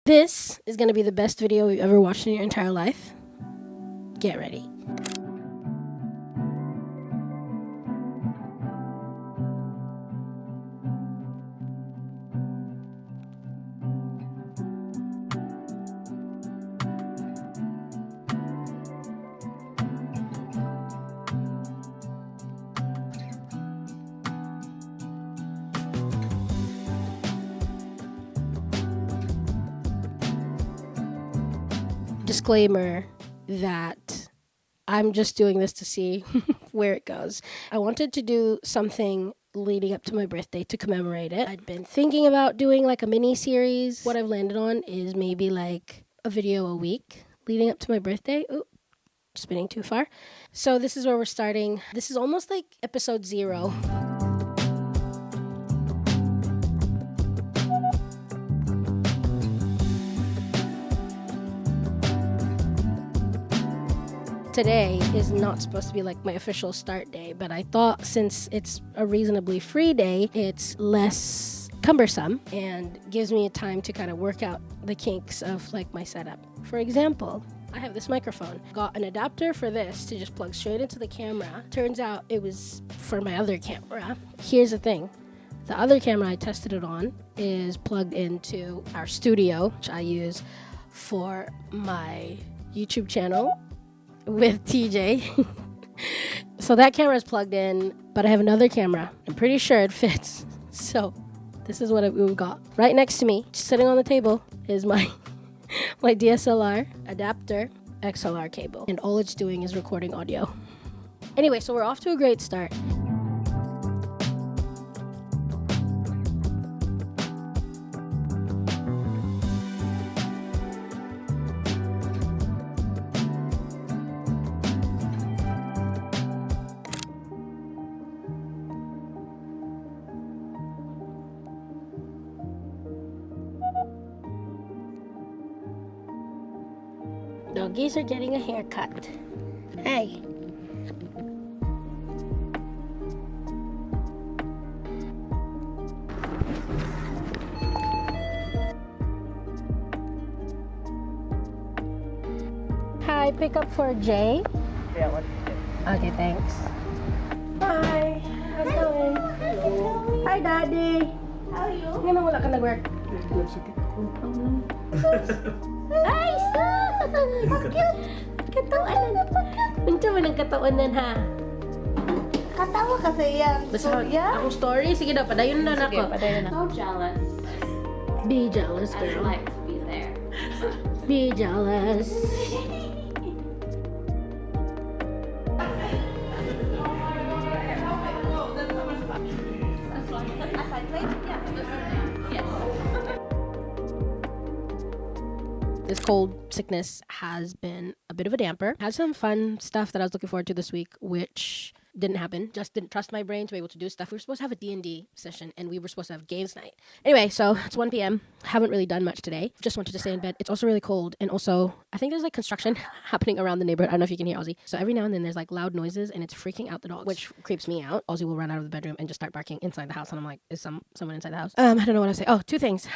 This is going to be the best video you've ever watched in your entire life. Get ready. Disclaimer that I'm just doing this to see where it goes. I wanted to do something leading up to my birthday to commemorate it. I'd been thinking about doing like a mini series. What I've landed on is maybe like a video a week leading up to my birthday. Ooh, spinning too far. So this is where we're starting. This is almost like episode 0. Today is not supposed to be like my official start day, but I thought since it's a reasonably free day, it's less cumbersome and gives me a time to kind of work out the kinks of like my setup. For example, I have this microphone. Got an adapter for this to just plug straight into the camera. Turns out it was for my other camera. Here's the thing. The other camera I tested it on is plugged into our studio, which I use for my YouTube channel with TJ. So that camera is plugged in, but I have another camera. I'm pretty sure it fits. So this is what we've got. Right next to me, just sitting on the table, is my my DSLR adapter XLR cable. And all it's doing is recording audio. Anyway, so we're off to a great start. Doggies are getting a haircut. Hey. Hi, pick up for Jay. Yeah, what is it? Okay, thanks. Hi. How's it going? Hello. Hi, Daddy. How are you? Ngayon wala ka nag-work. Ay, son! Ang cute! Katawanan. Unsa man ang katawanan, ha? Katawa kasi yan. Basta akong story. Sige daw, padayon na Sige, ako. padayon na. So jealous. Be jealous, I'd girl. like to be there. Be jealous. This cold sickness has been a bit of a damper. Had some fun stuff that I was looking forward to this week, which didn't happen. Just didn't trust my brain to be able to do stuff. We were supposed to have a D&D session, and we were supposed to have games night. Anyway, so it's 1 p.m. Haven't really done much today. Just wanted to stay in bed. It's also really cold, and also I think there's like construction happening around the neighborhood. I don't know if you can hear Ozzy. So every now and then there's like loud noises, and it's freaking out the dogs, which creeps me out. Ozzy will run out of the bedroom and just start barking inside the house, and I'm like, is someone inside the house? I don't know what I say. Oh, 2 things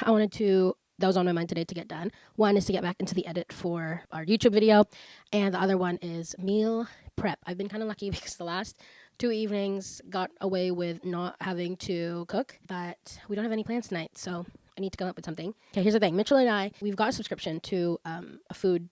that was on my mind today to get done. One is to get back into the edit for our YouTube video, and the other one is meal prep. I've been kind of lucky because the last 2 evenings got away with not having to cook, but we don't have any plans tonight, so I need to come up with something. Okay, here's the thing. Mitchell and I, we've got a subscription to a food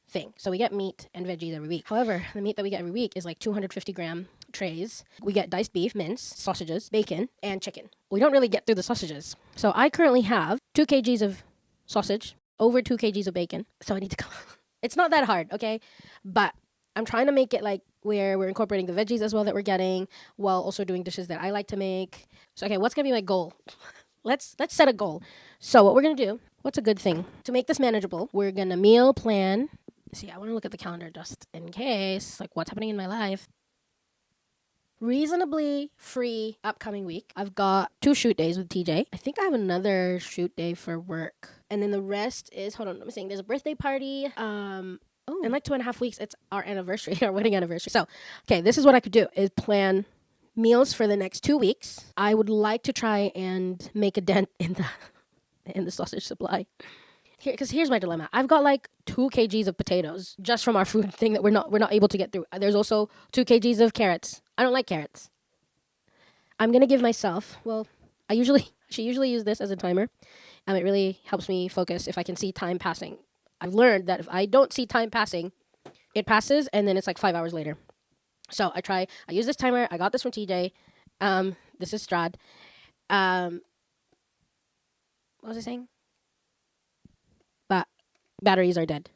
thing. So we get meat and veggies every week. However, the meat that we get every week is like 250-gram trays. We get diced beef, mince, sausages, bacon, and chicken. We don't really get through the sausages. So I currently have 2 kgs of sausage, over 2 kgs of bacon. So I need to come. It's not that hard, okay? But I'm trying to make it like where we're incorporating the veggies as well that we're getting, while also doing dishes that I like to make. So, okay, what's going to be my goal? Let's set a goal. So what we're going to do, what's a good thing? To make this manageable, we're going to meal plan. See, I want to look at the calendar just in case, like what's happening in my life. Reasonably free upcoming week. I've got 2 shoot days with TJ. I think I have another shoot day for work. And then the rest is, hold on, let me think. There's a birthday party. In like 2.5 weeks, it's our anniversary, our wedding anniversary. So, okay, this is what I could do, is plan meals for the next 2 weeks. I would like to try and make a dent in the sausage supply. Because here's my dilemma. I've got like 2 kgs of potatoes just from our food thing that we're not able to get through. There's also 2 kgs of carrots. I don't like carrots. I'm gonna give myself. Well, I usually use this as a timer. It really helps me focus if I can see time passing. I've learned that if I don't see time passing, it passes and then it's like 5 hours later. So I use this timer. I got this from TJ. This is Strad. What was I saying? But batteries are dead.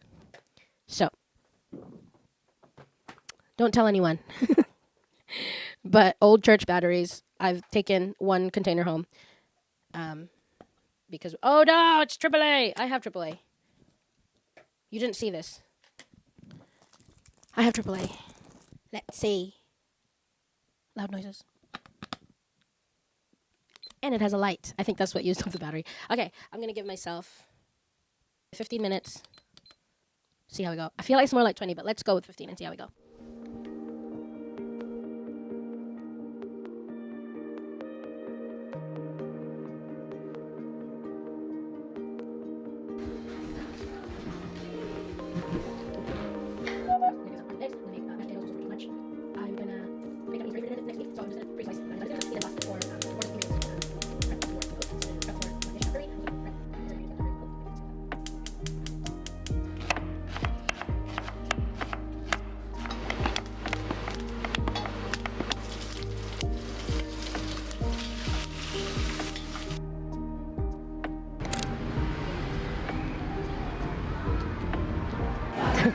So don't tell anyone. But old church batteries, I've taken 1 container home. Because, oh no, it's AAA. I have AAA. You didn't see this. I have AAA. Let's see. Loud noises. And it has a light. I think that's what used up the battery. Okay, I'm going to give myself 15 minutes. See how we go. I feel like it's more like 20, but let's go with 15 and see how we go.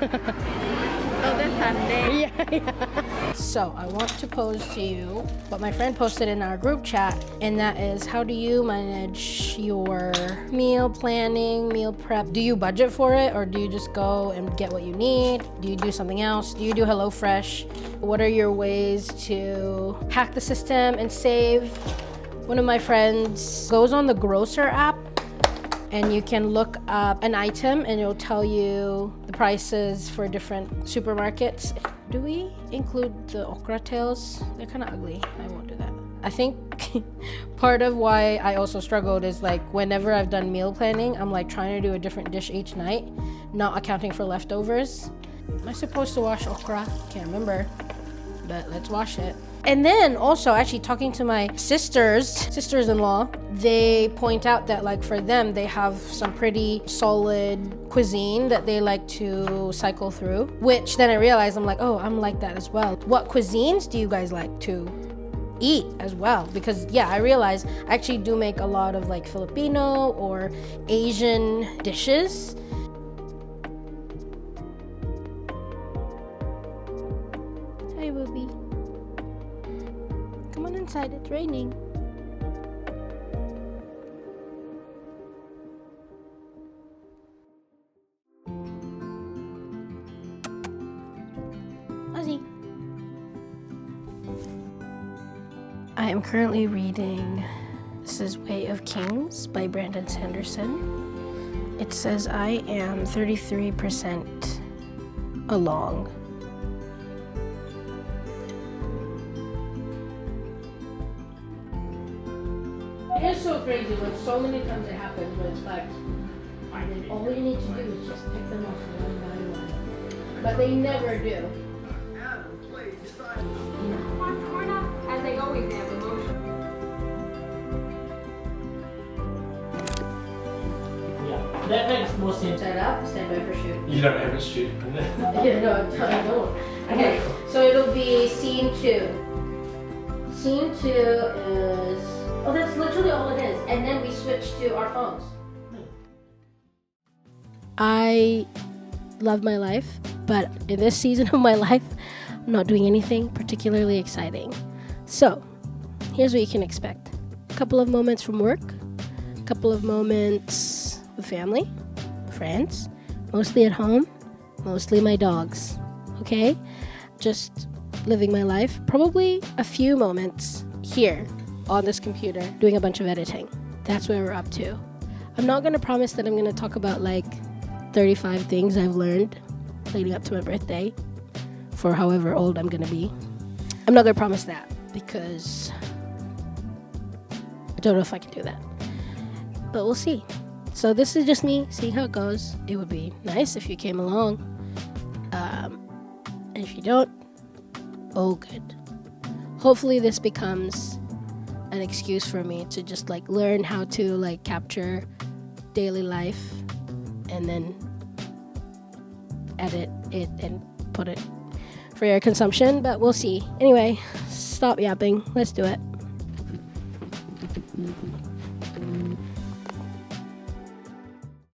Oh, this Sunday. Yeah. So I want to pose to you what my friend posted in our group chat, and that is, how do you manage your meal planning, meal prep? Do you budget for it, or do you just go and get what you need? Do you do something else? Do you do HelloFresh? What are your ways to hack the system and save? One of my friends goes on the Grocer app, and you can look up an item and it'll tell you the prices for different supermarkets. Do we include the okra tails? They're kind of ugly. I won't do that. I think part of why I also struggled is like whenever I've done meal planning, I'm like trying to do a different dish each night, not accounting for leftovers. Am I supposed to wash okra? Can't remember, but let's wash it. And then also actually talking to my sisters-in-law, they point out that like for them, they have some pretty solid cuisine that they like to cycle through, which then I realized I'm like, oh, I'm like that as well. What cuisines do you guys like to eat as well? Because yeah, I realize I actually do make a lot of like Filipino or Asian dishes. Hi, Ruby. Come on inside, it's raining. Ozzy. I am currently reading, this is Way of Kings by Brandon Sanderson. It says I am 33% along. It is so crazy when so many times it happens when it's like, all you need to do is just pick them off one by one. But they never do. We're not, as they always have, emotion. Yeah, that makes more sense. Set up, stand by for shoot. You don't ever shoot. Yeah, no, I don't. Okay, so it'll be scene 2. Scene 2 is, oh, that's literally all it is. And then we switch to our phones. I love my life, but in this season of my life, I'm not doing anything particularly exciting. So, here's what you can expect. A couple of moments from work, a couple of moments with family, friends, mostly at home, mostly my dogs, okay? Just living my life. Probably a few moments here on this computer doing a bunch of editing. That's where we're up to. I'm not going to promise that I'm going to talk about like 35 things I've learned leading up to my birthday for however old I'm going to be. I'm not going to promise that because I don't know if I can do that. But we'll see. So this is just me seeing how it goes. It would be nice if you came along. And if you don't, oh good. Hopefully this becomes an excuse for me to just like learn how to like capture daily life and then edit it and put it for your consumption, but we'll see. Anyway, stop yapping. Let's do it.